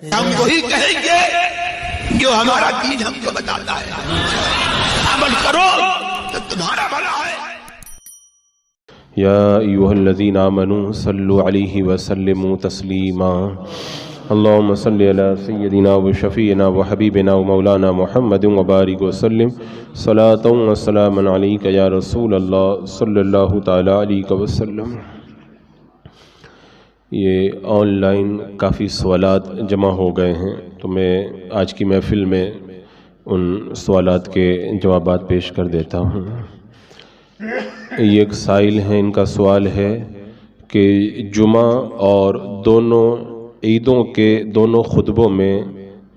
ہم وہی کہیں گے جو ہمارا دین ہم کو بتاتا ہے، عمل کرو تو تمہارا بھلا ہے۔ یا ایھا الذین آمنوا صلوا علیہ وسلموا تسلیما اللهم صل علی سیدنا وشفیعنا وحبیبنا ومولانا محمد وبارک وسلم صلاۃ وسلاما علیک یا رسول اللہ صلی اللہ تعالی علیہ وسلم۔ یہ آن لائن کافی سوالات جمع ہو گئے ہیں، تو میں آج کی محفل میں ان سوالات کے جوابات پیش کر دیتا ہوں۔ یہ ایک سائل ہیں، ان کا سوال ہے کہ جمعہ اور دونوں عیدوں کے دونوں خطبوں میں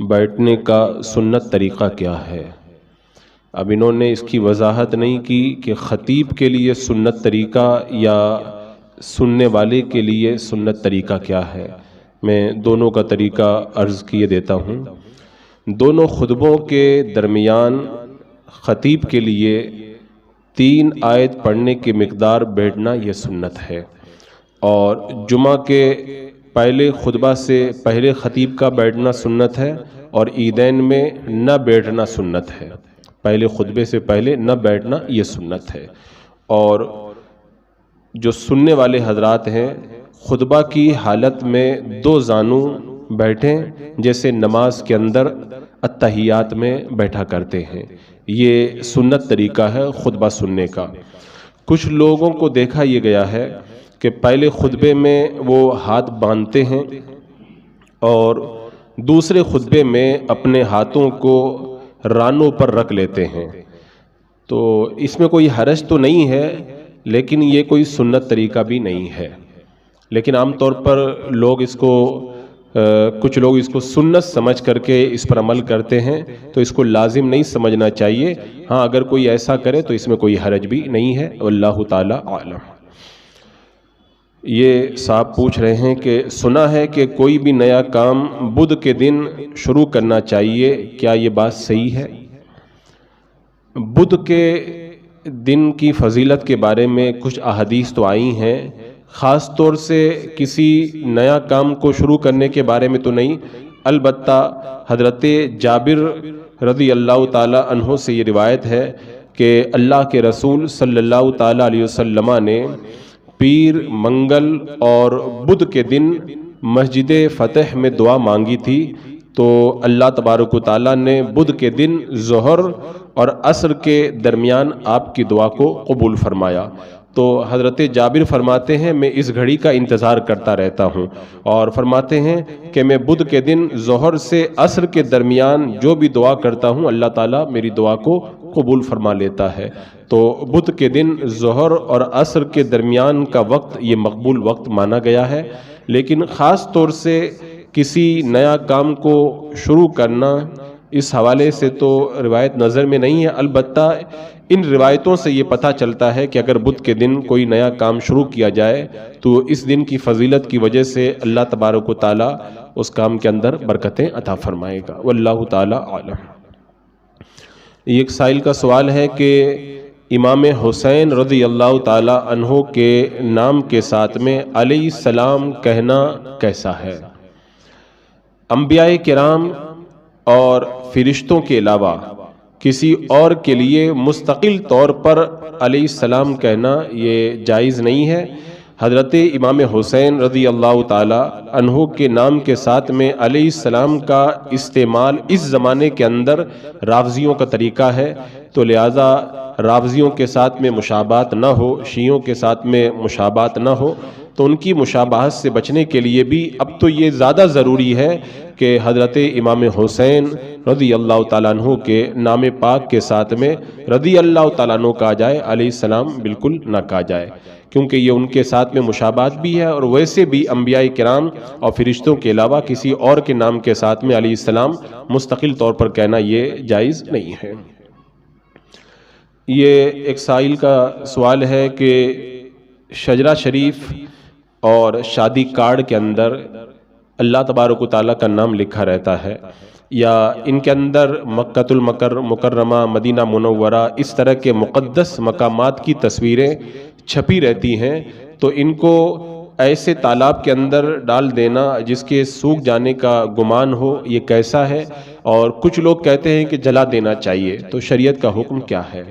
بیٹھنے کا سنت طریقہ کیا ہے؟ اب انہوں نے اس کی وضاحت نہیں کی کہ خطیب کے لیے سنت طریقہ یا سننے والے کے لیے سنت طریقہ کیا ہے۔ میں دونوں کا طریقہ عرض کیے دیتا ہوں۔ دونوں خطبوں کے درمیان خطیب کے لیے 3 آیت پڑھنے کی مقدار بیٹھنا یہ سنت ہے، اور جمعہ کے پہلے خطبہ سے پہلے خطیب کا بیٹھنا سنت ہے، اور عیدین میں نہ بیٹھنا سنت ہے۔ پہلے خطبے سے پہلے نہ بیٹھنا یہ سنت ہے۔ اور جو سننے والے حضرات ہیں، خطبہ کی حالت میں 2 زانو بیٹھیں، جیسے نماز کے اندر اتحیات میں بیٹھا کرتے ہیں۔ یہ سنت طریقہ ہے خطبہ سننے کا۔ کچھ لوگوں کو دیکھا یہ گیا ہے کہ پہلے خطبے میں وہ ہاتھ باندھتے ہیں اور دوسرے خطبے میں اپنے ہاتھوں کو رانوں پر رکھ لیتے ہیں۔ تو اس میں کوئی حرج تو نہیں ہے، لیکن یہ کوئی سنت طریقہ بھی نہیں ہے۔ لیکن عام طور پر کچھ لوگ اس کو سنت سمجھ کر کے اس پر عمل کرتے ہیں، تو اس کو لازم نہیں سمجھنا چاہیے۔ ہاں، اگر کوئی ایسا کرے تو اس میں کوئی حرج بھی نہیں ہے، واللہ تعالی عالم۔ یہ صاحب پوچھ رہے ہیں کہ سنا ہے کہ کوئی بھی نیا کام بدھ کے دن شروع کرنا چاہیے، کیا یہ بات صحیح ہے؟ بدھ کے دن کی فضیلت کے بارے میں کچھ احادیث تو آئی ہیں، خاص طور سے کسی نیا کام کو شروع کرنے کے بارے میں تو نہیں، البتہ حضرت جابر رضی اللہ تعالی عنہ سے یہ روایت ہے کہ اللہ کے رسول صلی اللہ تعالی علیہ وسلم نے پیر، منگل اور بدھ کے دن مسجد فتح میں دعا مانگی تھی، تو اللہ تبارک و تعالیٰ نے بدھ کے دن ظہر اور عصر کے درمیان آپ کی دعا کو قبول فرمایا۔ تو حضرت جابر فرماتے ہیں میں اس گھڑی کا انتظار کرتا رہتا ہوں، اور فرماتے ہیں کہ میں بدھ کے دن ظہر سے عصر کے درمیان جو بھی دعا کرتا ہوں اللہ تعالیٰ میری دعا کو قبول فرما لیتا ہے۔ تو بدھ کے دن ظہر اور عصر کے درمیان کا وقت یہ مقبول وقت مانا گیا ہے، لیکن خاص طور سے کسی نیا کام کو شروع کرنا اس حوالے سے تو روایت نظر میں نہیں ہے، البتہ ان روایتوں سے یہ پتہ چلتا ہے کہ اگر بدھ کے دن کوئی نیا کام شروع کیا جائے تو اس دن کی فضیلت کی وجہ سے اللہ تبارک و تعالی اس کام کے اندر برکتیں عطا فرمائے گا، واللہ تعالی عالم۔ یہ ایک سائل کا سوال ہے کہ امام حسین رضی اللہ تعالی عنہ کے نام کے ساتھ میں علیہ السلام کہنا کیسا ہے؟ انبیاء کرام اور فرشتوں کے علاوہ کسی اور کے لیے مستقل طور پر علیہ السلام کہنا یہ جائز نہیں ہے۔ حضرت امام حسین رضی اللہ تعالی عنہ کے نام کے ساتھ میں علیہ السلام کا استعمال اس زمانے کے اندر رافضیوں کا طریقہ ہے، تو لہذا رافضیوں کے ساتھ میں مشابہت نہ ہو، شیعوں کے ساتھ میں مشابہت نہ ہو، تو ان کی مشابہت سے بچنے کے لیے بھی اب تو یہ زیادہ ضروری ہے کہ حضرت امام حسین رضی اللہ تعالیٰ عنہ کے نام پاک کے ساتھ میں رضی اللہ تعالیٰ عنہ کہا جائے، علیہ السلام بالکل نہ کہا جائے، کیونکہ یہ ان کے ساتھ میں مشابہت بھی ہے، اور ویسے بھی انبیاء کرام اور فرشتوں کے علاوہ کسی اور کے نام کے ساتھ میں علیہ السلام مستقل طور پر کہنا یہ جائز نہیں ہے۔ یہ ایک سائل کا سوال ہے کہ شجرہ شریف اور شادی کارڈ کے اندر اللہ تبارک و تعالیٰ کا نام لکھا رہتا ہے، یا ان کے اندر مکۃ المکرمہ، مدینہ منورہ، اس طرح کے مقدس مقامات کی تصویریں چھپی رہتی ہیں، تو ان کو ایسے تالاب کے اندر ڈال دینا جس کے سوکھ جانے کا گمان ہو، یہ کیسا ہے؟ اور کچھ لوگ کہتے ہیں کہ جلا دینا چاہیے، تو شریعت کا حکم کیا ہے؟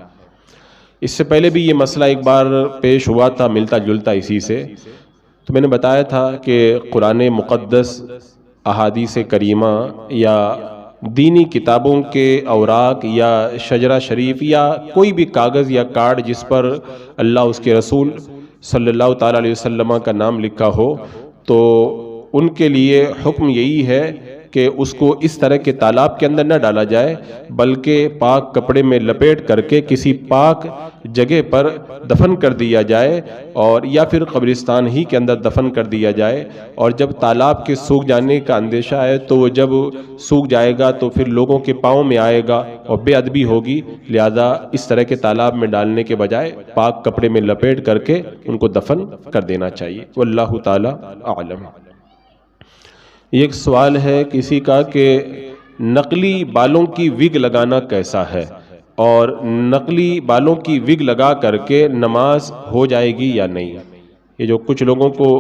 اس سے پہلے بھی یہ مسئلہ ایک بار پیش ہوا تھا ملتا جلتا اسی سے، تو میں نے بتایا تھا کہ قرآن مقدس، احادیث کریمہ یا دینی کتابوں کے اوراق یا شجرہ شریف یا کوئی بھی کاغذ یا کارڈ جس پر اللہ اس کے رسول صلی اللہ تعالیٰ علیہ وسلم کا نام لکھا ہو، تو ان کے لیے حکم یہی ہے کہ اس کو اس طرح کے تالاب کے اندر نہ ڈالا جائے، بلکہ پاک کپڑے میں لپیٹ کر کے کسی پاک جگہ پر دفن کر دیا جائے، اور یا پھر قبرستان ہی کے اندر دفن کر دیا جائے۔ اور جب تالاب کے سوکھ جانے کا اندیشہ ہے تو وہ جب سوکھ جائے گا تو پھر لوگوں کے پاؤں میں آئے گا اور بے ادبی ہوگی، لہذا اس طرح کے تالاب میں ڈالنے کے بجائے پاک کپڑے میں لپیٹ کر کے ان کو دفن کر دینا چاہیے۔ واللہ تعالی اعلم۔ یہ ایک سوال ہے کسی کا کہ نقلی بالوں کی وگ لگانا کیسا ہے، اور نقلی بالوں کی وگ لگا کر کے نماز ہو جائے گی یا نہیں؟ یہ جو کچھ لوگوں کو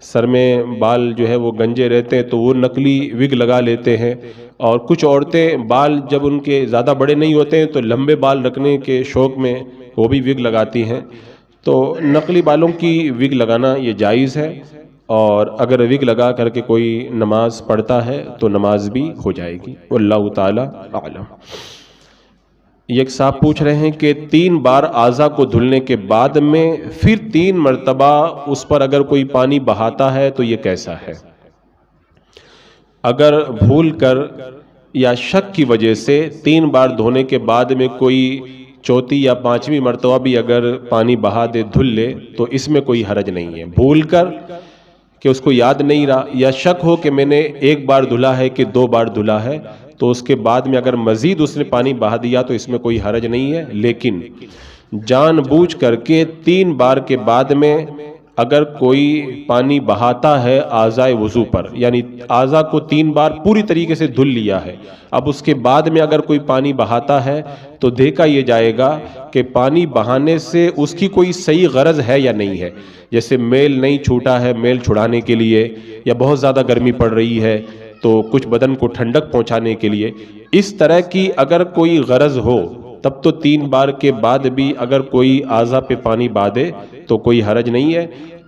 سر میں بال جو ہے وہ گنجے رہتے ہیں تو وہ نقلی وگ لگا لیتے ہیں، اور کچھ عورتیں بال جب ان کے زیادہ بڑے نہیں ہوتے ہیں تو لمبے بال رکھنے کے شوق میں وہ بھی وگ لگاتی ہیں۔ تو نقلی بالوں کی وگ لگانا یہ جائز ہے، اور اگر وگ لگا کر کے کوئی نماز پڑھتا ہے تو نماز بھی ہو جائے گی۔ واللہ تعالی اعلم۔ یہ ایک صاحب پوچھ رہے ہیں کہ 3 بار اعضاء کو دھلنے کے بعد میں پھر 3 مرتبہ اس پر اگر کوئی پانی بہاتا ہے تو یہ کیسا ہے؟ اگر بھول کر یا شک کی وجہ سے 3 بار دھونے کے بعد میں کوئی چوتھی یا 5ویں مرتبہ بھی اگر پانی بہا دے، دھل لے، تو اس میں کوئی حرج نہیں ہے۔ بھول کر کہ اس کو یاد نہیں رہا، یا شک ہو کہ میں نے 1 بار دھلا ہے کہ 2 بار دھلا ہے، تو اس کے بعد میں اگر مزید اس نے پانی بہا دیا تو اس میں کوئی حرج نہیں ہے۔ لیکن جان بوجھ کر کے 3 بار کے بعد میں اگر کوئی پانی بہاتا ہے اعضائے وضو پر، یعنی اعضاء کو 3 بار پوری طریقے سے دھل لیا ہے، اب اس کے بعد میں اگر کوئی پانی بہاتا ہے تو دیکھا یہ جائے گا کہ پانی بہانے سے اس کی کوئی صحیح غرض ہے یا نہیں ہے۔ جیسے میل نہیں چھوٹا ہے، میل چھڑانے کے لیے، یا بہت زیادہ گرمی پڑ رہی ہے تو کچھ بدن کو ٹھنڈک پہنچانے کے لیے، اس طرح کی اگر کوئی غرض ہو تب تو 3 بار کے بعد بھی اگر کوئی اعضاء پہ پانی بہا دے تو کوئی حرج نہیں ہے۔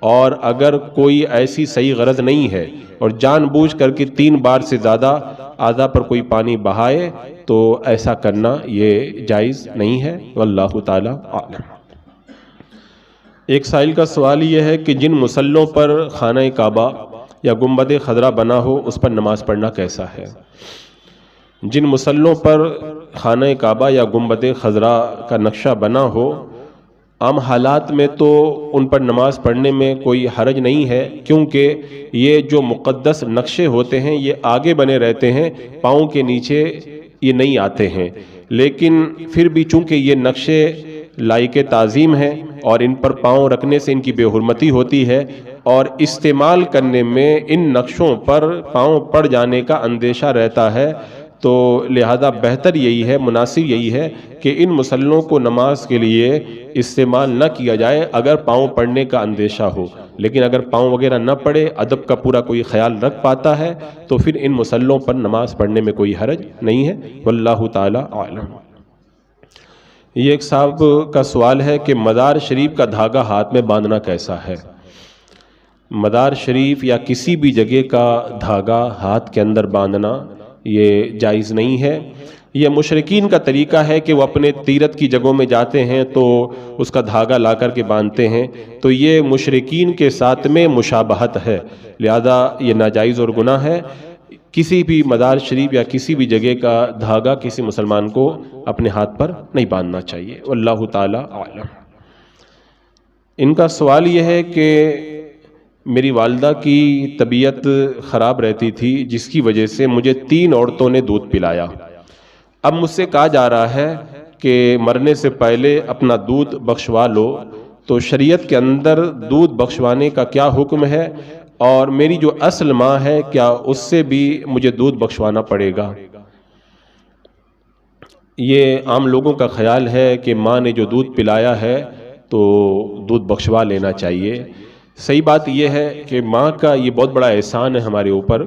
اور اگر کوئی ایسی صحیح غرض نہیں ہے اور جان بوجھ کر کے 3 بار سے زیادہ اعضاء پر کوئی پانی بہائے تو ایسا کرنا یہ جائز نہیں ہے۔ واللہ تعالی اعلم۔ ایک سائل کا سوال یہ ہے کہ جن مسلوں پر خانہ کعبہ یا گنبد خضرا بنا ہو اس پر نماز پڑھنا کیسا ہے؟ جن مسلوں پر خانہ کعبہ یا گنبد خضرا کا نقشہ بنا ہو، عام حالات میں تو ان پر نماز پڑھنے میں کوئی حرج نہیں ہے، کیونکہ یہ جو مقدس نقشے ہوتے ہیں یہ آگے بنے رہتے ہیں، پاؤں کے نیچے یہ نہیں آتے ہیں۔ لیکن پھر بھی چونکہ یہ نقشے لائق تعظیم ہیں اور ان پر پاؤں رکھنے سے ان کی بے حرمتی ہوتی ہے، اور استعمال کرنے میں ان نقشوں پر پاؤں پڑ جانے کا اندیشہ رہتا ہے، تو لہذا بہتر یہی ہے، مناسب یہی ہے کہ ان مسلوں کو نماز کے لیے استعمال نہ کیا جائے اگر پاؤں پڑنے کا اندیشہ ہو۔ لیکن اگر پاؤں وغیرہ نہ پڑے، ادب کا پورا کوئی خیال رکھ پاتا ہے، تو پھر ان مسلوں پر نماز پڑھنے میں کوئی حرج نہیں ہے۔ واللہ تعالی اعلم۔ یہ ایک صاحب کا سوال ہے کہ مزار شریف کا دھاگا ہاتھ میں باندھنا کیسا ہے؟ مزار شریف یا کسی بھی جگہ کا دھاگا ہاتھ کے اندر باندھنا یہ جائز نہیں ہے۔ یہ مشرکین کا طریقہ ہے کہ وہ اپنے تیرت کی جگہوں میں جاتے ہیں تو اس کا دھاگا لا کر کے باندھتے ہیں، تو یہ مشرکین کے ساتھ میں مشابہت ہے، لہذا یہ ناجائز اور گناہ ہے۔ کسی بھی مزار شریف یا کسی بھی جگہ کا دھاگا کسی مسلمان کو اپنے ہاتھ پر نہیں باندھنا چاہیے۔ واللہ تعالی اعلم۔ ان کا سوال یہ ہے کہ میری والدہ کی طبیعت خراب رہتی تھی جس کی وجہ سے مجھے 3 عورتوں نے دودھ پلایا۔ اب مجھ سے کہا جا رہا ہے کہ مرنے سے پہلے اپنا دودھ بخشوا لو، تو شریعت کے اندر دودھ بخشوانے کا کیا حکم ہے، اور میری جو اصل ماں ہے کیا اس سے بھی مجھے دودھ بخشوانا پڑے گا؟ یہ عام لوگوں کا خیال ہے کہ ماں نے جو دودھ پلایا ہے تو دودھ بخشوا لینا چاہیے۔ صحیح بات یہ ہے کہ ماں کا یہ بہت بڑا احسان ہے ہمارے اوپر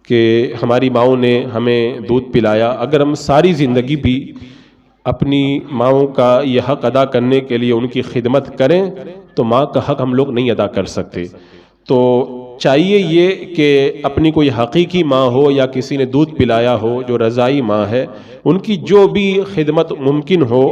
کہ ہماری ماؤں نے ہمیں دودھ پلایا. اگر ہم ساری زندگی بھی اپنی ماؤں کا یہ حق ادا کرنے کے لیے ان کی خدمت کریں تو ماں کا حق ہم لوگ نہیں ادا کر سکتے. تو چاہیے یہ کہ اپنی کوئی حقیقی ماں ہو یا کسی نے دودھ پلایا ہو جو رضائی ماں ہے، ان کی جو بھی خدمت ممکن ہو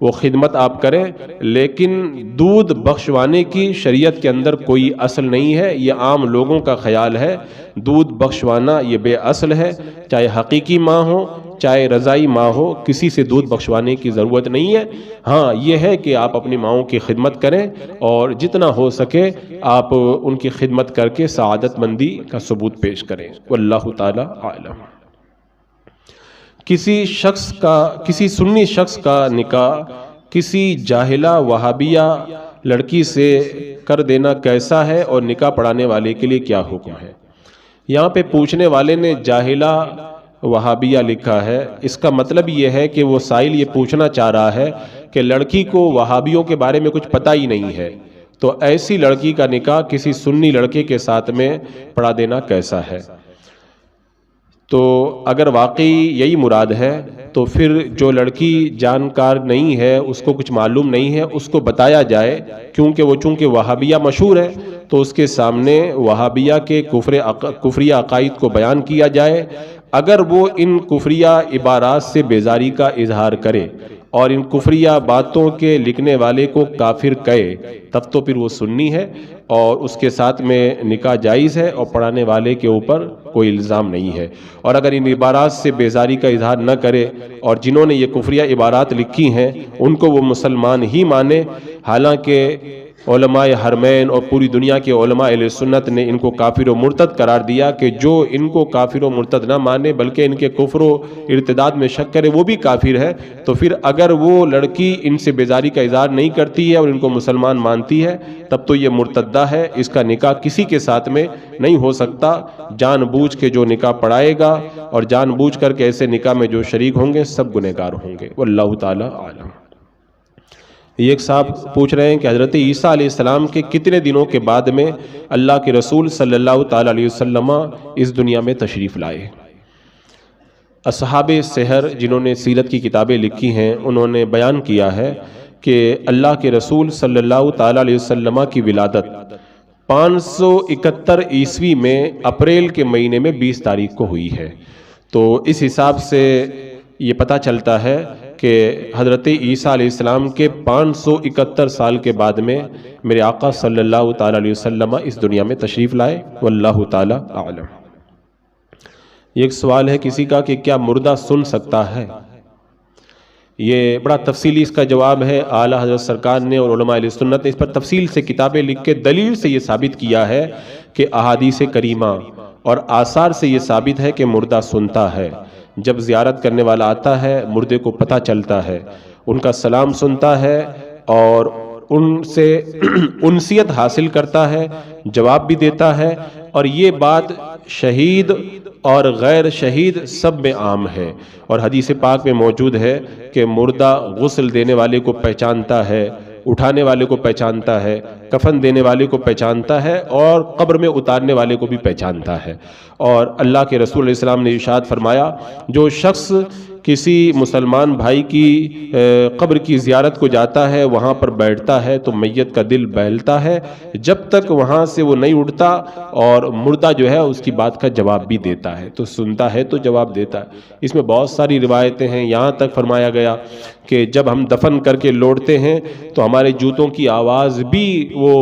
وہ خدمت آپ کریں، لیکن دودھ بخشوانے کی شریعت کے اندر کوئی اصل نہیں ہے. یہ عام لوگوں کا خیال ہے. دودھ بخشوانا یہ بے اصل ہے. چاہے حقیقی ماں ہو چاہے رضائی ماں ہو، کسی سے دودھ بخشوانے کی ضرورت نہیں ہے. ہاں یہ ہے کہ آپ اپنی ماؤں کی خدمت کریں اور جتنا ہو سکے آپ ان کی خدمت کر کے سعادت مندی کا ثبوت پیش کریں. واللہ تعالی اعلم. کسی سنی شخص کا نکاح کسی جاہلہ وہابیہ لڑکی سے کر دینا کیسا ہے اور نکاح پڑھانے والے کے لیے کیا حکم ہے؟ یہاں پہ پوچھنے والے نے جاہلہ وہابیہ لکھا ہے. اس کا مطلب یہ ہے کہ وہ سائل یہ پوچھنا چاہ رہا ہے کہ لڑکی کو وہابیوں کے بارے میں کچھ پتہ ہی نہیں ہے، تو ایسی لڑکی کا نکاح کسی سنی لڑکے کے ساتھ میں پڑھا دینا کیسا ہے؟ تو اگر واقعی یہی مراد ہے تو پھر جو لڑکی جانکار نہیں ہے، اس کو کچھ معلوم نہیں ہے، اس کو بتایا جائے، چونکہ وہابیہ مشہور ہے تو اس کے سامنے وہابیہ کے کفریہ عقائد کو بیان کیا جائے. اگر وہ ان کفریہ عبارات سے بیزاری کا اظہار کرے اور ان کفریہ باتوں کے لکھنے والے کو کافر کہے تب تو پھر وہ سنی ہے اور اس کے ساتھ میں نکاح جائز ہے اور پڑھانے والے کے اوپر کوئی الزام نہیں ہے. اور اگر ان عبارات سے بیزاری کا اظہار نہ کرے اور جنہوں نے یہ کفریہ عبارات لکھی ہیں ان کو وہ مسلمان ہی مانے، حالانکہ علماء حرمین اور پوری دنیا کے علماء اہل سنت نے ان کو کافر و مرتد قرار دیا کہ جو ان کو کافر و مرتد نہ مانے بلکہ ان کے کفر و ارتداد میں شک کرے وہ بھی کافر ہے. تو پھر اگر وہ لڑکی ان سے بیزاری کا اظہار نہیں کرتی ہے اور ان کو مسلمان مانتی ہے تب تو یہ مرتدہ ہے. اس کا نکاح کسی کے ساتھ میں نہیں ہو سکتا. جان بوجھ کے جو نکاح پڑھائے گا اور جان بوجھ کر کے ایسے نکاح میں جو شریک ہوں گے سب گنہگار ہوں گے. واللہ تعالی عالم. یہ ایک صاحب پوچھ رہے ہیں کہ حضرت عیسیٰ علیہ السلام کے کتنے دنوں کے بعد میں اللہ کے رسول صلی اللہ تعالی علیہ وسلم اس دنیا میں تشریف لائے؟ اصحاب سحر جنہوں نے سیرت کی کتابیں لکھی ہیں انہوں نے بیان کیا ہے کہ اللہ کے رسول صلی اللہ تعالی علیہ وسلم کی ولادت 571 عیسوی میں اپریل کے مہینے میں 20 تاریخ کو ہوئی ہے. تو اس حساب سے یہ پتہ چلتا ہے کہ حضرت عیسیٰ علیہ السلام کے 571 سال کے بعد میں میرے آقا صلی اللہ تعالی علیہ وسلم اس دنیا میں تشریف لائے. واللہ تعالی اعلم. یہ ایک سوال ہے کسی کا کہ کیا مردہ سن سکتا ہے؟ یہ بڑا تفصیلی اس کا جواب ہے. اعلیٰ حضرت سرکار نے اور علماء اہل سنت نے اس پر تفصیل سے کتابیں لکھ کے دلیل سے یہ ثابت کیا ہے کہ احادیث کریمہ اور آثار سے یہ ثابت ہے کہ مردہ سنتا ہے. جب زیارت کرنے والا آتا ہے مردے کو پتہ چلتا ہے، ان کا سلام سنتا ہے اور ان سے انسیت حاصل کرتا ہے، جواب بھی دیتا ہے. اور یہ بات شہید اور غیر شہید سب میں عام ہے. اور حدیث پاک میں موجود ہے کہ مردہ غسل دینے والے کو پہچانتا ہے، اٹھانے والے کو پہچانتا ہے، کفن دینے والے کو پہچانتا ہے اور قبر میں اتارنے والے کو بھی پہچانتا ہے. اور اللہ کے رسول علیہ السلام نے ارشاد فرمایا جو شخص کسی مسلمان بھائی کی قبر کی زیارت کو جاتا ہے وہاں پر بیٹھتا ہے تو میت کا دل بہلتا ہے جب تک وہاں سے وہ نہیں اٹھتا، اور مردہ جو ہے اس کی بات کا جواب بھی دیتا ہے. تو سنتا ہے تو جواب دیتا ہے. اس میں بہت ساری روایتیں ہیں. یہاں تک فرمایا گیا کہ جب ہم دفن کر کے لوٹتے ہیں تو ہمارے جوتوں کی آواز بھی وہ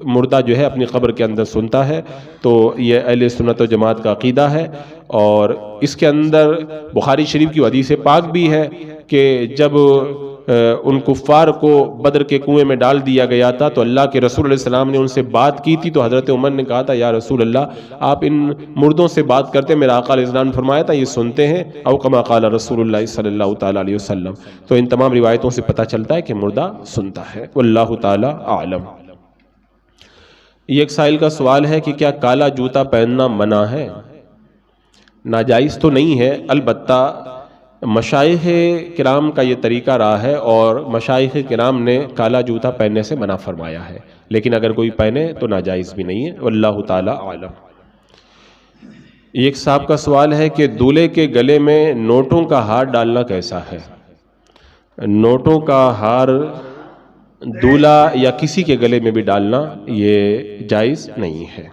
مردہ جو ہے اپنی قبر کے اندر سنتا ہے. تو یہ اہل سنت و جماعت کا عقیدہ ہے. اور اس کے اندر بخاری شریف کی حدیث پاک بھی ہے کہ جب ان کفار کو بدر کے کنویں میں ڈال دیا گیا تھا تو اللہ کے رسول علیہ السلام نے ان سے بات کی تھی. تو حضرت عمر نے کہا تھا یا رسول اللہ آپ ان مردوں سے بات کرتے ہیں، میرا آقا علیہ السلام نے فرمایا تھا یہ سنتے ہیں، او کما قال رسول اللہ صلی اللہ تعالی علیہ وسلم. تو ان تمام روایتوں سے پتہ چلتا ہے کہ مردہ سنتا ہے. واللہ تعالی اعلم. یہ ایک سائل کا سوال ہے کہ کیا کالا جوتا پہننا منع ہے؟ ناجائز تو نہیں ہے، البتہ مشائخ کرام کا یہ طریقہ رہا ہے اور مشائخ کرام نے کالا جوتا پہننے سے منع فرمایا ہے، لیکن اگر کوئی پہنے تو ناجائز بھی نہیں ہے، واللہ تعالی عالم۔ ایک صاحب کا سوال ہے کہ دولہے کے گلے میں نوٹوں کا ہار ڈالنا کیسا ہے؟ نوٹوں کا ہار دولہا یا کسی کے گلے میں بھی ڈالنا یہ جائز نہیں ہے۔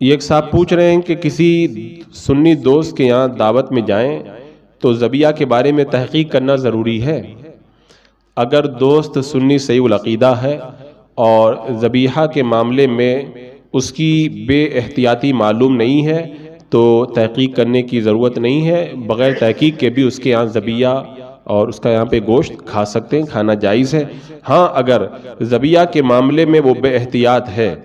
ایک صاحب پوچھ رہے ہیں کہ کسی سنی دوست کے یہاں دعوت میں جائیں تو ذبیحہ کے بارے میں تحقیق کرنا ضروری ہے؟ اگر دوست سنی صحیح العقیدہ ہے اور ذبیحہ کے معاملے میں اس کی بے احتیاطی معلوم نہیں ہے تو تحقیق کرنے کی ضرورت نہیں ہے، بغیر تحقیق کے بھی اس کے یہاں ذبیحہ اور اس کا یہاں پہ گوشت کھا سکتے ہیں، کھانا جائز ہے۔ ہاں اگر ذبیحہ کے معاملے میں وہ بے احتیاط ہے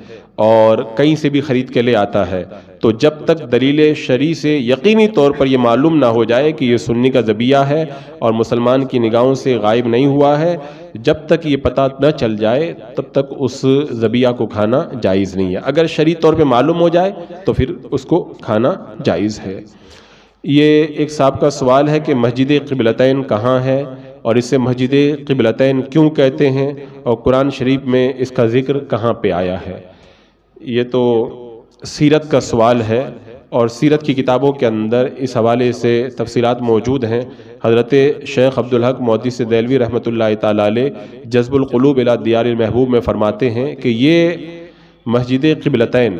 اور کہیں سے بھی خرید کے لے آتا ہے تو جب تک دلیل شرعی سے یقینی طور پر یہ معلوم نہ ہو جائے کہ یہ سنی کا ذبیحہ ہے اور مسلمان کی نگاہوں سے غائب نہیں ہوا ہے، جب تک یہ پتہ نہ چل جائے تب تک اس ذبیحہ کو کھانا جائز نہیں ہے۔ اگر شرعی طور پہ معلوم ہو جائے تو پھر اس کو کھانا جائز ہے۔ یہ ایک صاحب کا سوال ہے کہ مسجد قبلتین کہاں ہے اور اسے مسجد قبلتین کیوں کہتے ہیں اور قرآن شریف میں اس کا ذکر کہاں پہ آیا ہے؟ یہ تو سیرت کا سوال ہے اور سیرت کی کتابوں کے اندر اس حوالے سے تفصیلات موجود ہیں۔ حضرت شیخ عبدالحق محدث دہلوی رحمۃ اللہ تعالی علیہ جذب القلوب الی دیار المحبوب میں فرماتے ہیں کہ یہ مسجد قبلتین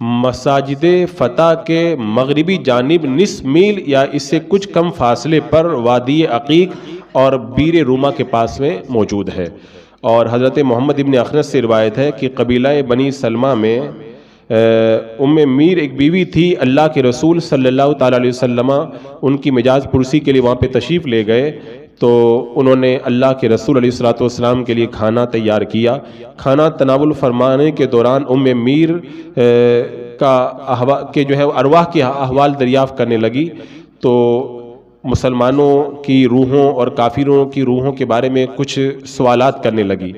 مساجد فتح کے مغربی جانب نصف میل یا اس سے کچھ کم فاصلے پر وادی عقیق اور بیر روما کے پاس میں موجود ہے۔ اور حضرت محمد ابن اخنس سے روایت ہے کہ قبیلہ بنی سلمہ میں ام میر ایک بیوی تھی، اللہ کے رسول صلی اللہ تعالی علیہ وسلم ان کی مجاز پرسی کے لیے وہاں پہ تشریف لے گئے تو انہوں نے اللہ کے رسول علیہ الصلوۃ والسلام کے لیے کھانا تیار کیا۔ کھانا تناول فرمانے کے دوران ام میر کے جو ہے ارواح کے احوال دریافت کرنے لگی تو مسلمانوں کی روحوں اور کافروں کی روحوں کے بارے میں کچھ سوالات کرنے لگی۔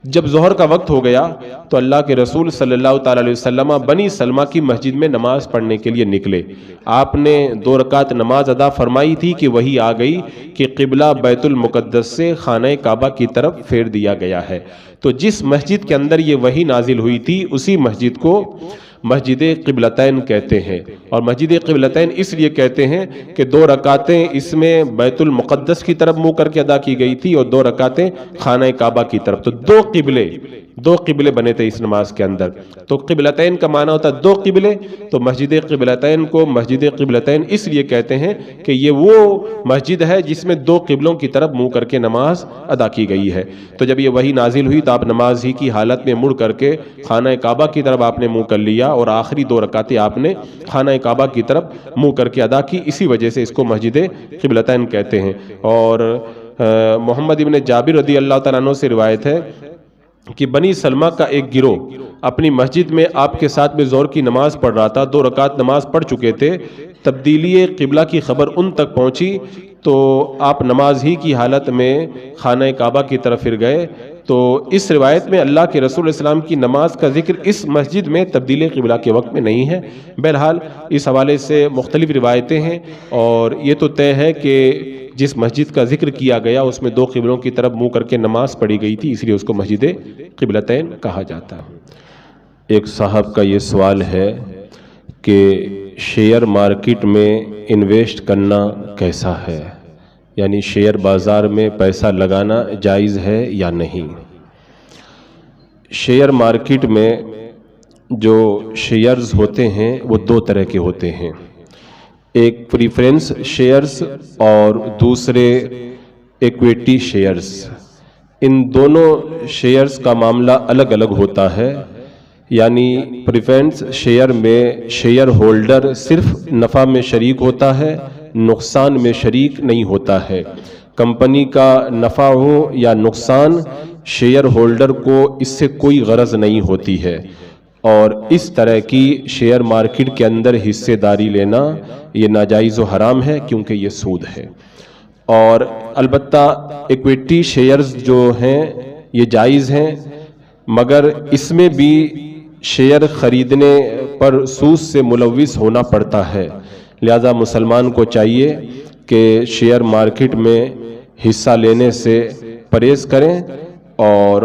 جب ظہر کا وقت ہو گیا تو اللہ کے رسول صلی اللہ تعالی علیہ وسلم بنی سلمہ کی مسجد میں نماز پڑھنے کے لیے نکلے۔ آپ نے 2 رکعت نماز ادا فرمائی تھی کہ وہی آ گئی کہ قبلہ بیت المقدس سے خانہ کعبہ کی طرف پھیر دیا گیا ہے۔ تو جس مسجد کے اندر یہ وحی نازل ہوئی تھی اسی مسجد کو مسجد قبلتین کہتے ہیں، اور مسجد قبلتین اس لیے کہتے ہیں کہ 2 رکعتیں اس میں بیت المقدس کی طرف منہ کر کے ادا کی گئی تھی اور 2 رکعتیں خانہ کعبہ کی طرف، تو 2 قبلے بنے تھے اس نماز کے اندر۔ تو قبلتین کا معنی ہوتا ہے 2 قبلے، تو مسجد قبلتین کو مسجد قبلتین اس لیے کہتے ہیں کہ یہ وہ مسجد ہے جس میں 2 قبلوں کی طرف منہ کر کے نماز ادا کی گئی ہے۔ تو جب یہ وحی نازل ہوئی تو آپ نماز ہی کی حالت میں مڑ کر کے خانہ کعبہ کی طرف آپ نے منہ کر لیا اور آخری 2 رکعتیں آپ نے خانہ کعبہ کی طرف منہ کر کے ادا کی، اسی وجہ سے اس کو مسجد قبلتین کہتے ہیں۔ اور محمد ابن جابر رضی اللہ تعالیٰ عنہ سے روایت ہے کہ بنی سلمہ کا ایک گروہ اپنی مسجد میں آپ کے ساتھ میں ظہر کی نماز پڑھ رہا تھا، 2 رکعت نماز پڑھ چکے تھے، تبدیلی قبلہ کی خبر ان تک پہنچی تو آپ نماز ہی کی حالت میں خانہ کعبہ کی طرف پھر گئے۔ تو اس روایت میں اللہ کے رسول علیہ السلام کی نماز کا ذکر اس مسجد میں تبدیل قبلہ کے وقت میں نہیں ہے۔ بہرحال اس حوالے سے مختلف روایتیں ہیں اور یہ تو طے ہے کہ جس مسجد کا ذکر کیا گیا اس میں 2 قبلوں کی طرف منہ کر کے نماز پڑھی گئی تھی، اس لیے اس کو مسجد قبلتین کہا جاتا ہے۔ ایک صاحب کا یہ سوال ہے کہ شیئر مارکیٹ میں انویسٹ کرنا کیسا ہے، یعنی شیئر بازار میں پیسہ لگانا جائز ہے یا نہیں؟ شیئر مارکیٹ میں جو شیئرز ہوتے ہیں وہ 2 طرح کے ہوتے ہیں، ایک پریفرنس شیئرز اور دوسرے ایکویٹی شیئرز۔ ان دونوں شیئرز کا معاملہ الگ الگ ہوتا ہے، یعنی پریفرنس شیئر میں شیئر ہولڈر صرف نفع میں شریک ہوتا ہے، نقصان میں شریک نہیں ہوتا ہے۔ کمپنی کا نفع ہو یا نقصان شیئر ہولڈر کو اس سے کوئی غرض نہیں ہوتی ہے، اور اس طرح کی شیئر مارکیٹ کے اندر حصے داری لینا یہ ناجائز و حرام ہے کیونکہ یہ سود ہے۔ اور البتہ ایکویٹی شیئرز جو ہیں یہ جائز ہیں، مگر اس میں بھی شیئر خریدنے پر سود سے ملوث ہونا پڑتا ہے، لہذا مسلمان کو چاہیے کہ شیئر مارکیٹ میں حصہ لینے سے پرہیز کریں اور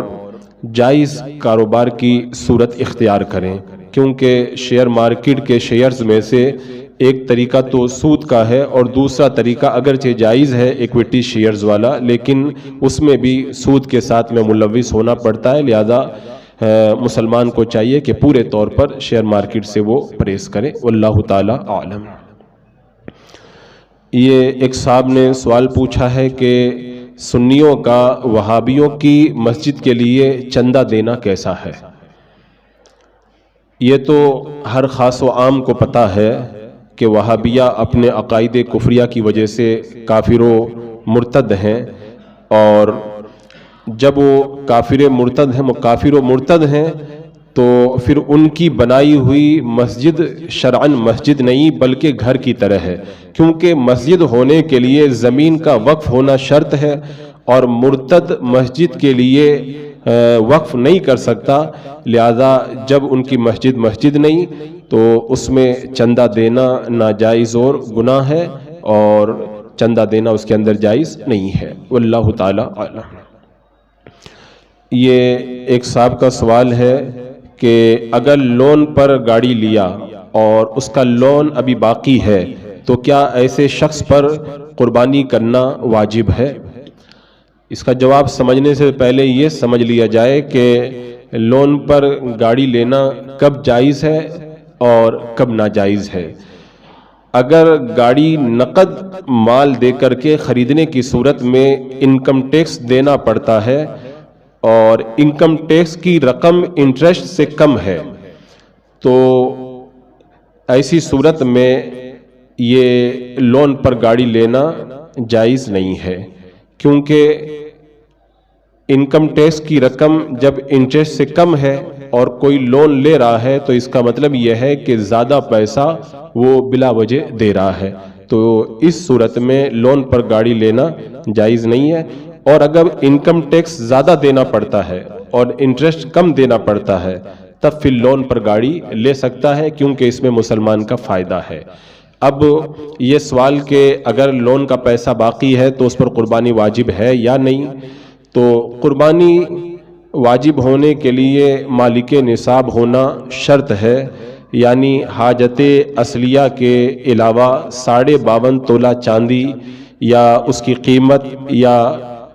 جائز کاروبار کی صورت اختیار کریں، کیونکہ شیئر مارکیٹ کے شیئرز میں سے ایک طریقہ تو سود کا ہے اور دوسرا طریقہ اگرچہ جائز ہے ایکویٹی شیئرز والا، لیکن اس میں بھی سود کے ساتھ میں ملوث ہونا پڑتا ہے، لہذا مسلمان کو چاہیے کہ پورے طور پر شیئر مارکیٹ سے وہ پرہیز کرے۔ واللہ تعالی عالم۔ یہ ایک صاحب نے سوال پوچھا ہے کہ سنیوں کا وہابیوں کی مسجد کے لیے چندہ دینا کیسا ہے؟ یہ تو ہر خاص و عام کو پتہ ہے کہ وہابیہ اپنے عقائد کفریہ کی وجہ سے کافر و مرتد ہیں، اور جب وہ کافر و مرتد ہیں تو پھر ان کی بنائی ہوئی مسجد شرعاً مسجد نہیں بلکہ گھر کی طرح ہے، کیونکہ مسجد ہونے کے لیے زمین کا وقف ہونا شرط ہے، اور مرتد مسجد کے لیے وقف نہیں کر سکتا، لہذا جب ان کی مسجد نہیں تو اس میں چندہ دینا ناجائز اور گناہ ہے، اور چندہ دینا اس کے اندر جائز نہیں ہے۔ واللہ تعالی اعلم۔ یہ ایک صاحب کا سوال ہے کہ اگر لون پر گاڑی لیا اور اس کا لون ابھی باقی ہے تو کیا ایسے شخص پر قربانی کرنا واجب ہے؟ اس کا جواب سمجھنے سے پہلے یہ سمجھ لیا جائے کہ لون پر گاڑی لینا کب جائز ہے اور کب ناجائز ہے۔ اگر گاڑی نقد مال دے کر کے خریدنے کی صورت میں انکم ٹیکس دینا پڑتا ہے اور انکم ٹیکس کی رقم انٹرسٹ سے کم ہے تو ایسی صورت میں یہ لون پر گاڑی لینا جائز نہیں ہے، کیونکہ انکم ٹیکس کی رقم جب انٹرسٹ سے کم ہے اور کوئی لون لے رہا ہے تو اس کا مطلب یہ ہے کہ زیادہ پیسہ وہ بلا وجہ دے رہا ہے، تو اس صورت میں لون پر گاڑی لینا جائز نہیں ہے۔ اور اگر انکم ٹیکس زیادہ دینا پڑتا ہے اور انٹرسٹ کم دینا پڑتا ہے تب پھر لون پر گاڑی لے سکتا ہے، کیونکہ اس میں مسلمان کا فائدہ ہے۔ اب یہ سوال کہ اگر لون کا پیسہ باقی ہے تو اس پر قربانی واجب ہے یا نہیں، تو قربانی واجب ہونے کے لیے مالک نصاب ہونا شرط ہے، یعنی حاجت اصلیہ کے علاوہ 52.5 تولہ چاندی یا اس کی قیمت یا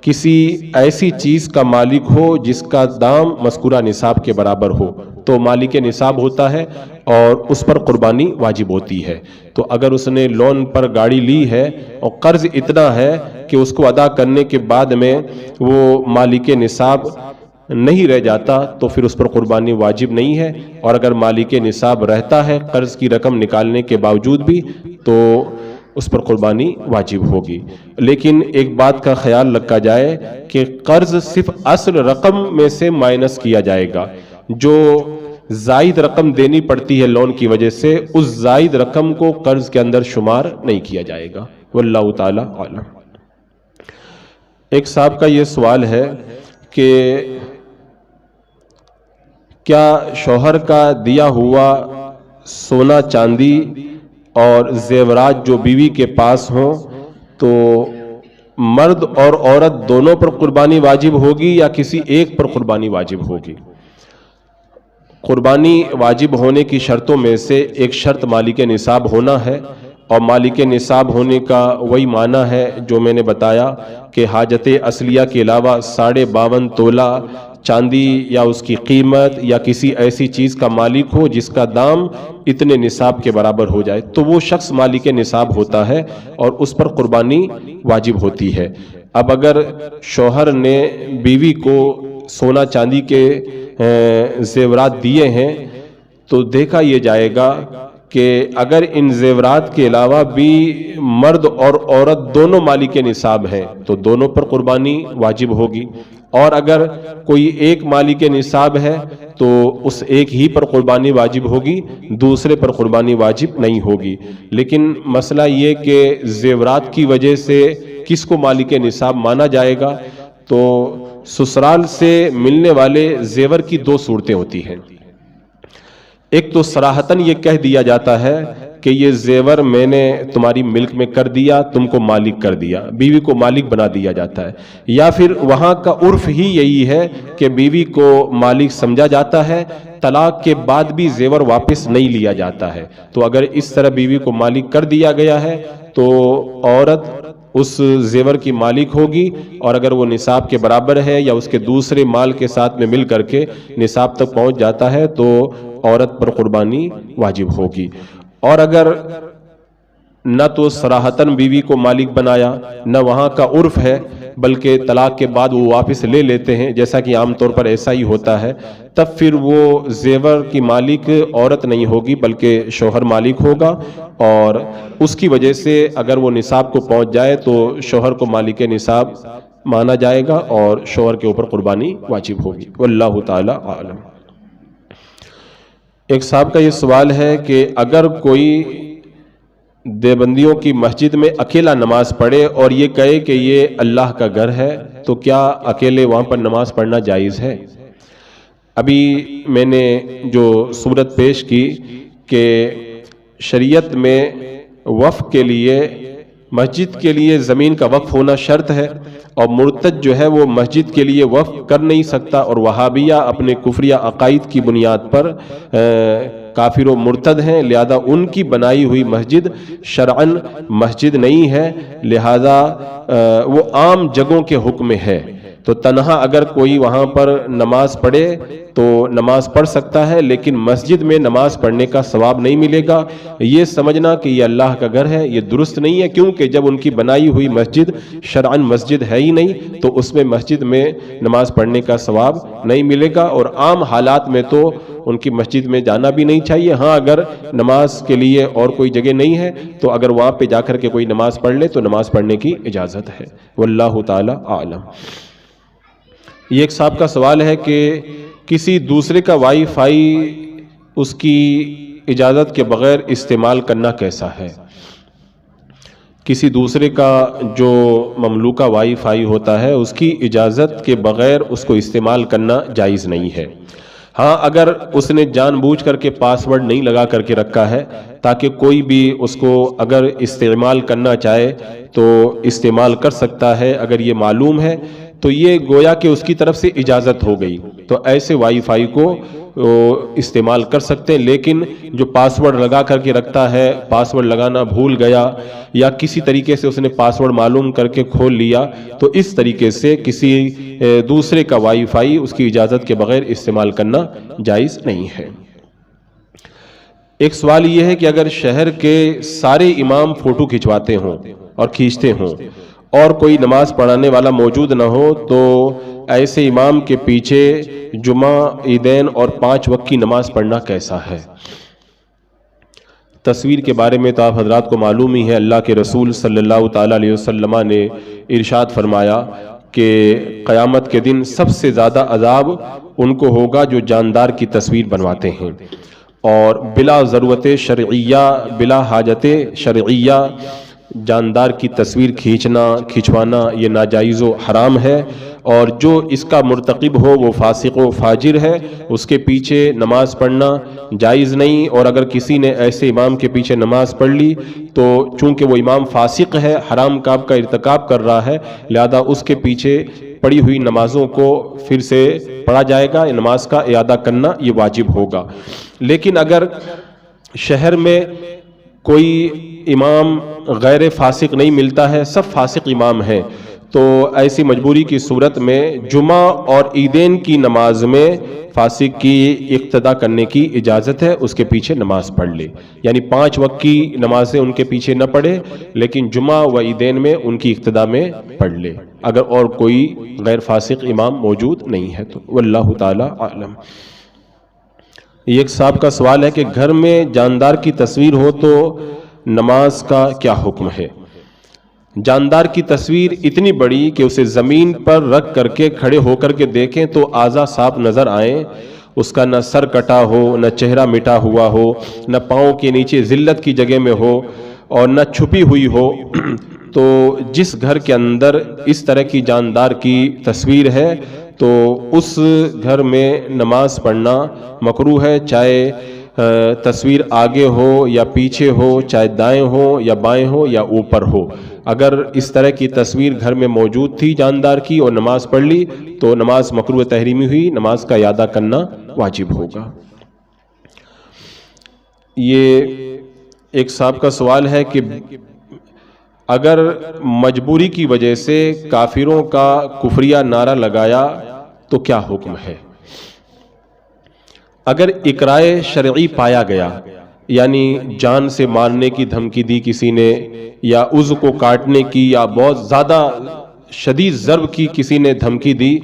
کسی ایسی چیز کا مالک ہو جس کا دام مذکورہ نصاب کے برابر ہو تو مالک نصاب ہوتا ہے اور اس پر قربانی واجب ہوتی ہے۔ تو اگر اس نے لون پر گاڑی لی ہے اور قرض اتنا ہے کہ اس کو ادا کرنے کے بعد میں وہ مالک نصاب نہیں رہ جاتا تو پھر اس پر قربانی واجب نہیں ہے، اور اگر مالک نصاب رہتا ہے قرض کی رقم نکالنے کے باوجود بھی تو اس پر قربانی واجب ہوگی۔ لیکن ایک بات کا خیال رکھا جائے کہ قرض صرف اصل رقم میں سے مائنس کیا جائے گا، جو زائد رقم دینی پڑتی ہے لون کی وجہ سے اس زائد رقم کو قرض کے اندر شمار نہیں کیا جائے گا۔ واللہ تعالی عالم۔ ایک صاحب کا یہ سوال ہے کہ کیا شوہر کا دیا ہوا سونا چاندی اور زیورات جو بیوی کے پاس ہوں تو مرد اور عورت دونوں پر قربانی واجب ہوگی یا کسی ایک پر قربانی واجب ہوگی؟ قربانی واجب ہونے کی شرطوں میں سے ایک شرط مالک نصاب ہونا ہے، اور مالک نصاب ہونے کا وہی معنی ہے جو میں نے بتایا کہ حاجت اصلیہ کے علاوہ 52.5 تولہ چاندی یا اس کی قیمت یا کسی ایسی چیز کا مالک ہو جس کا دام اتنے نصاب کے برابر ہو جائے تو وہ شخص مالک نصاب ہوتا ہے اور اس پر قربانی واجب ہوتی ہے۔ اب اگر شوہر نے بیوی کو سونا چاندی کے زیورات دیے ہیں تو دیکھا یہ جائے گا کہ اگر ان زیورات کے علاوہ بھی مرد اور عورت دونوں مالک نصاب ہیں تو دونوں پر قربانی واجب ہوگی، اور اگر کوئی ایک مالک نصاب ہے تو اس ایک ہی پر قربانی واجب ہوگی، دوسرے پر قربانی واجب نہیں ہوگی۔ لیکن مسئلہ یہ کہ زیورات کی وجہ سے کس کو مالک نصاب مانا جائے گا، تو سسرال سے ملنے والے زیور کی دو صورتیں ہوتی ہیں۔ ایک تو صراحتاً یہ کہہ دیا جاتا ہے کہ یہ زیور میں نے تمہاری ملک میں کر دیا، تم کو مالک کر دیا، بیوی کو مالک بنا دیا جاتا ہے، یا پھر وہاں کا عرف ہی یہی ہے کہ بیوی کو مالک سمجھا جاتا ہے، طلاق کے بعد بھی زیور واپس نہیں لیا جاتا ہے۔ تو اگر اس طرح بیوی کو مالک کر دیا گیا ہے تو عورت اس زیور کی مالک ہوگی، اور اگر وہ نصاب کے برابر ہے یا اس کے دوسرے مال کے ساتھ میں مل کر کے نصاب تک پہنچ جاتا ہے تو عورت پر قربانی واجب ہوگی۔ اور اگر نہ تو صراحتاً بیوی کو مالک بنایا، نہ وہاں کا عرف ہے، بلکہ طلاق کے بعد وہ واپس لے لیتے ہیں، جیسا کہ عام طور پر ایسا ہی ہوتا ہے، تب پھر وہ زیور کی مالک عورت نہیں ہوگی بلکہ شوہر مالک ہوگا، اور اس کی وجہ سے اگر وہ نصاب کو پہنچ جائے تو شوہر کو مالک نصاب مانا جائے گا اور شوہر کے اوپر قربانی واجب ہوگی۔ واللہ تعالی اعلم۔ ایک صاحب کا یہ سوال ہے کہ اگر کوئی دیوبندیوں کی مسجد میں اکیلا نماز پڑھے اور یہ کہے کہ یہ اللہ کا گھر ہے تو کیا اکیلے وہاں پر نماز پڑھنا جائز ہے؟ ابھی میں نے جو صورت پیش کی کہ شریعت میں وقف کے لیے، مسجد کے لیے زمین کا وقف ہونا شرط ہے، اور مرتد جو ہے وہ مسجد کے لیے وقف کر نہیں سکتا، اور وہابیہ اپنے کفریہ عقائد کی بنیاد پر کافر و مرتد ہیں، لہذا ان کی بنائی ہوئی مسجد شرعاً مسجد نہیں ہے، لہذا وہ عام جگہوں کے حکم میں ہے۔ تو تنہا اگر کوئی وہاں پر نماز پڑھے تو نماز پڑھ سکتا ہے، لیکن مسجد میں نماز پڑھنے کا ثواب نہیں ملے گا۔ یہ سمجھنا کہ یہ اللہ کا گھر ہے یہ درست نہیں ہے، کیونکہ جب ان کی بنائی ہوئی مسجد شرعاً مسجد ہے ہی نہیں تو اس میں مسجد میں نماز پڑھنے کا ثواب نہیں ملے گا، اور عام حالات میں تو ان کی مسجد میں جانا بھی نہیں چاہیے۔ ہاں اگر نماز کے لیے اور کوئی جگہ نہیں ہے تو اگر وہاں پہ جا کر کے کوئی نماز پڑھ لے تو نماز پڑھنے کی اجازت ہے۔ واللہ تعالی اعلم۔ یہ ایک صاحب کا سوال ہے کہ کسی دوسرے کا وائی فائی اس کی اجازت کے بغیر استعمال کرنا کیسا ہے؟ کسی دوسرے کا جو مملوکہ وائی فائی ہوتا ہے اس کی اجازت کے بغیر اس کو استعمال کرنا جائز نہیں ہے۔ ہاں اگر اس نے جان بوجھ کر کے پاس ورڈ نہیں لگا کر کے رکھا ہے تاکہ کوئی بھی اس کو اگر استعمال کرنا چاہے تو استعمال کر سکتا ہے، اگر یہ معلوم ہے تو یہ گویا کہ اس کی طرف سے اجازت ہو گئی، تو ایسے وائی فائی کو استعمال کر سکتے ہیں۔ لیکن جو پاس ورڈ لگا کر کے رکھتا ہے، پاس ورڈ لگانا بھول گیا یا کسی طریقے سے اس نے پاس ورڈ معلوم کر کے کھول لیا، تو اس طریقے سے کسی دوسرے کا وائی فائی اس کی اجازت کے بغیر استعمال کرنا جائز نہیں ہے۔ ایک سوال یہ ہے کہ اگر شہر کے سارے امام فوٹو کھنچواتے ہوں اور کھینچتے ہوں اور کوئی نماز پڑھانے والا موجود نہ ہو تو ایسے امام کے پیچھے جمعہ، عیدین اور 5 وقت کی نماز پڑھنا کیسا ہے؟ تصویر کے بارے میں تو آپ حضرات کو معلوم ہی ہے، اللہ کے رسول صلی اللہ تعالی علیہ وسلم نے ارشاد فرمایا کہ قیامت کے دن سب سے زیادہ عذاب ان کو ہوگا جو جاندار کی تصویر بنواتے ہیں، اور بلا ضرورت شرعیہ، بلا حاجت شرعیہ جاندار کی تصویر کھینچوانا یہ ناجائز و حرام ہے، اور جو اس کا مرتکب ہو وہ فاسق و فاجر ہے، اس کے پیچھے نماز پڑھنا جائز نہیں۔ اور اگر کسی نے ایسے امام کے پیچھے نماز پڑھ لی تو چونکہ وہ امام فاسق ہے، حرام کام کا ارتکاب کر رہا ہے، لہذا اس کے پیچھے پڑھی ہوئی نمازوں کو پھر سے پڑھا جائے گا، نماز کا اعادہ کرنا یہ واجب ہوگا۔ لیکن اگر شہر میں کوئی امام غیر فاسق نہیں ملتا ہے، سب فاسق امام ہیں، تو ایسی مجبوری کی صورت میں جمعہ اور عیدین کی نماز میں فاسق کی اقتدا کرنے کی اجازت ہے، اس کے پیچھے نماز پڑھ لے، یعنی 5 وقت کی نمازیں ان کے پیچھے نہ پڑھے لیکن جمعہ و عیدین میں ان کی اقتدا میں پڑھ لے، اگر اور کوئی غیر فاسق امام موجود نہیں ہے تو۔ واللہ تعالی اعلم۔ یہ ایک صاحب کا سوال ہے کہ گھر میں جاندار کی تصویر ہو تو نماز کا کیا حکم ہے؟ جاندار کی تصویر اتنی بڑی کہ اسے زمین پر رکھ کر کے کھڑے ہو کر کے دیکھیں تو اعضاء صاف نظر آئیں، اس کا نہ سر کٹا ہو، نہ چہرہ مٹا ہوا ہو، نہ پاؤں کے نیچے ذلت کی جگہ میں ہو اور نہ چھپی ہوئی ہو، تو جس گھر کے اندر اس طرح کی جاندار کی تصویر ہے تو اس گھر میں نماز پڑھنا مکروہ ہے، چاہے تصویر آگے ہو یا پیچھے ہو، چاہے دائیں ہو یا بائیں ہو یا اوپر ہو، اگر اس طرح کی تصویر گھر میں موجود تھی جاندار کی اور نماز پڑھ لی تو نماز مکروہ تحریمی ہوئی، نماز کا اعادہ کرنا واجب ہوگا۔ یہ ایک صاحب کا سوال ہے کہ اگر مجبوری کی وجہ سے کافروں کا کفریہ نعرہ لگایا تو کیا حکم ہے؟ اگر اقرائے شرعی پایا گیا، یعنی جان سے مارنے کی دھمکی دی کسی نے، یا عضو کو کاٹنے کی، یا بہت زیادہ شدید ضرب کی کسی نے دھمکی دی،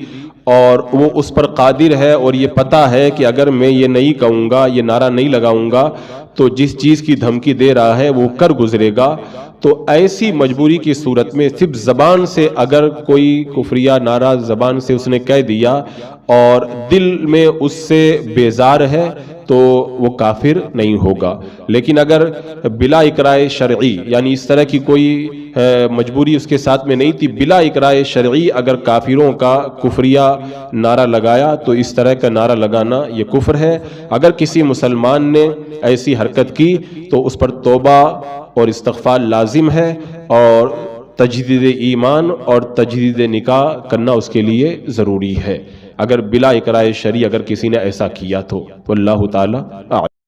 اور وہ اس پر قادر ہے اور یہ پتہ ہے کہ اگر میں یہ نہیں کہوں گا، یہ نعرہ نہیں لگاؤں گا تو جس چیز کی دھمکی دے رہا ہے وہ کر گزرے گا، تو ایسی مجبوری کی صورت میں صرف زبان سے اگر کوئی کفریہ نعرہ زبان سے اس نے کہہ دیا اور دل میں اس سے بیزار ہے تو وہ کافر نہیں ہوگا۔ لیکن اگر بلا اقرائے شرعی، یعنی اس طرح کی کوئی مجبوری اس کے ساتھ میں نہیں تھی، بلا اقرائے شرعی اگر کافروں کا کفریہ نعرہ لگایا تو اس طرح کا نعرہ لگانا یہ کفر ہے۔ اگر کسی مسلمان نے ایسی حرکت کی تو اس پر توبہ اور استغفار لازم ہے، اور تجدید ایمان اور تجدید نکاح کرنا اس کے لیے ضروری ہے، اگر بلا اقرائے شرعی اگر کسی نے ایسا کیا تو۔ واللہ تعالی اعلم۔